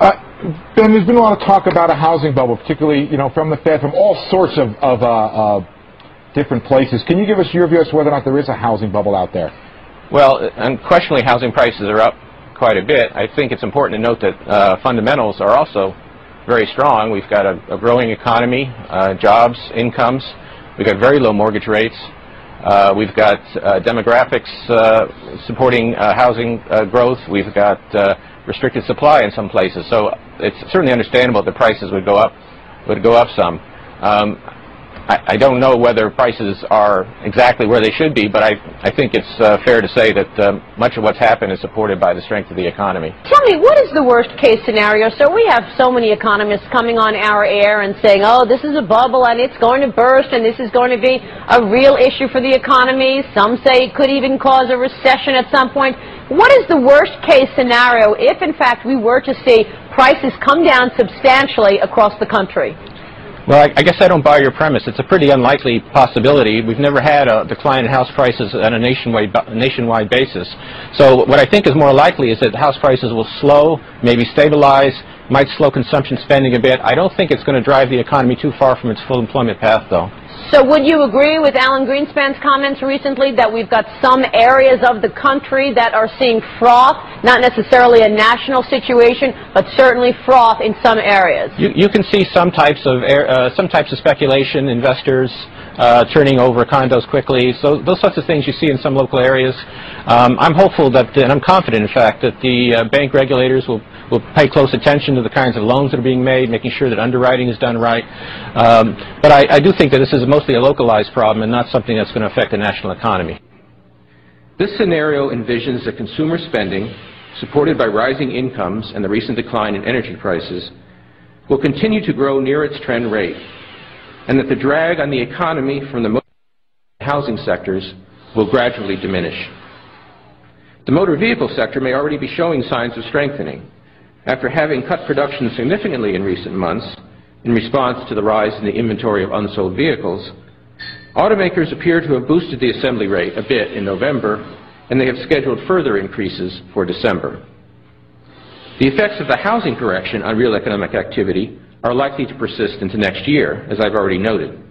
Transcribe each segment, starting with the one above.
Ben, there's been a lot of talk about a housing bubble, particularly, from the Fed, from all sorts of different places. Can you give us your view as to whether or not there is a housing bubble out there? Well, unquestionably, housing prices are up quite a bit. I think it's important to note that fundamentals are also very strong. We've got a growing economy, jobs, incomes. We've got very low mortgage rates. We've got demographics supporting housing growth. We've got restricted supply in some places. So it's certainly understandable that prices would go up some. I don't know whether prices are exactly where they should be, but I think it's fair to say that much of what's happened is supported by the strength of the economy. Tell me, what is the worst case scenario? So we have so many economists coming on our air and saying, oh, this is a bubble and it's going to burst and this is going to be a real issue for the economy. Some say it could even cause a recession at some point. What is the worst case scenario if, in fact, we were to see prices come down substantially across the country? Well, I guess I don't buy your premise. It's a pretty unlikely possibility. We've never had a decline in house prices on a nationwide basis. So what I think is more likely is that house prices will slow, maybe stabilize, might slow consumption spending a bit. I don't think it's going to drive the economy too far from its full employment path, though. So would you agree with Alan Greenspan's comments recently that we've got some areas of the country that are seeing froth, not necessarily a national situation, but certainly froth in some areas? You can see some types of speculation, investors turning over condos quickly. So those sorts of things you see in some local areas. I'm hopeful that, and I'm confident, in fact, that the bank regulators will pay close attention to the kinds of loans that are being made, making sure that underwriting is done right. But I do think that this is mostly a localized problem and not something that's going to affect the national economy. This scenario envisions that consumer spending, supported by rising incomes and the recent decline in energy prices, will continue to grow near its trend rate, and that the drag on the economy from the housing sectors will gradually diminish. The motor vehicle sector may already be showing signs of strengthening. After having cut production significantly in recent months in response to the rise in the inventory of unsold vehicles, automakers appear to have boosted the assembly rate a bit in November, and they have scheduled further increases for December. The effects of the housing correction on real economic activity are likely to persist into next year, as I've already noted.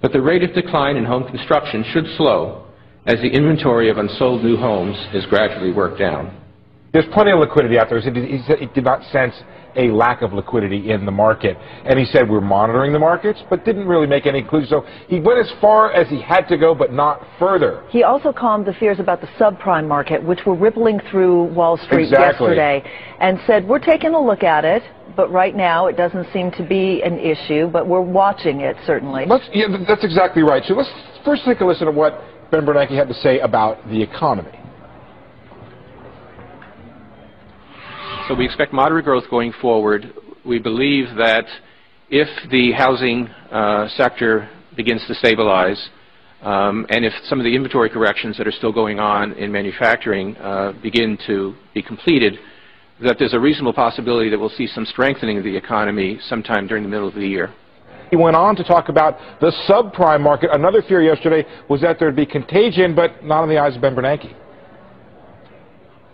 But the rate of decline in home construction should slow as the inventory of unsold new homes is gradually worked down. There's plenty of liquidity out there. He said he did not sense a lack of liquidity in the market. And he said we're monitoring the markets, but didn't really make any conclusions. So he went as far as he had to go, but not further. He also calmed the fears about the subprime market, which were rippling through Wall Street yesterday, and said we're taking a look at it, but right now it doesn't seem to be an issue, but we're watching it, certainly. Yeah, that's exactly right. So let's first take a listen to what Ben Bernanke had to say about the economy. So we expect moderate growth going forward. We believe that if the housing sector begins to stabilize, and if some of the inventory corrections that are still going on in manufacturing begin to be completed, that there's a reasonable possibility that we'll see some strengthening of the economy sometime during the middle of the year. He went on to talk about the subprime market. Another fear yesterday was that there'd be contagion, but not in the eyes of Ben Bernanke.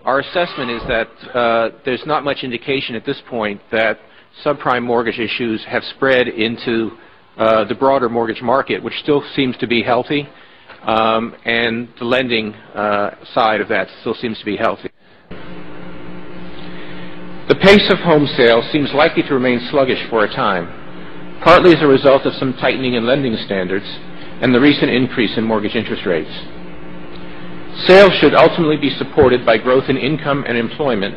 Our assessment is that there's not much indication at this point that subprime mortgage issues have spread into the broader mortgage market, which still seems to be healthy, and the lending side of that still seems to be healthy. The pace of home sales seems likely to remain sluggish for a time, partly as a result of some tightening in lending standards and the recent increase in mortgage interest rates. Sales should ultimately be supported by growth in income and employment,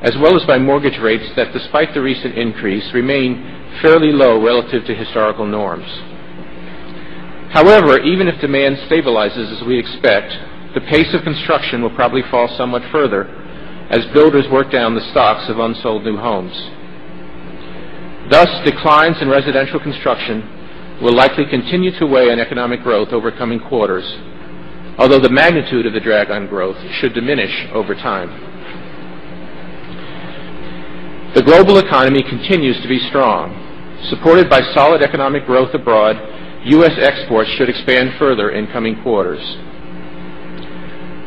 as well as by mortgage rates that, despite the recent increase, remain fairly low relative to historical norms. However, even if demand stabilizes as we expect, the pace of construction will probably fall somewhat further as builders work down the stocks of unsold new homes. Thus, declines in residential construction will likely continue to weigh on economic growth over coming quarters, although the magnitude of the drag on growth should diminish over time. The global economy continues to be strong. Supported by solid economic growth abroad, U.S. exports should expand further in coming quarters.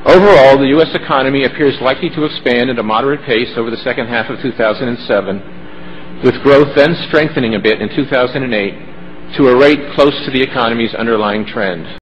Overall, the U.S. economy appears likely to expand at a moderate pace over the second half of 2007, with growth then strengthening a bit in 2008 to a rate close to the economy's underlying trend.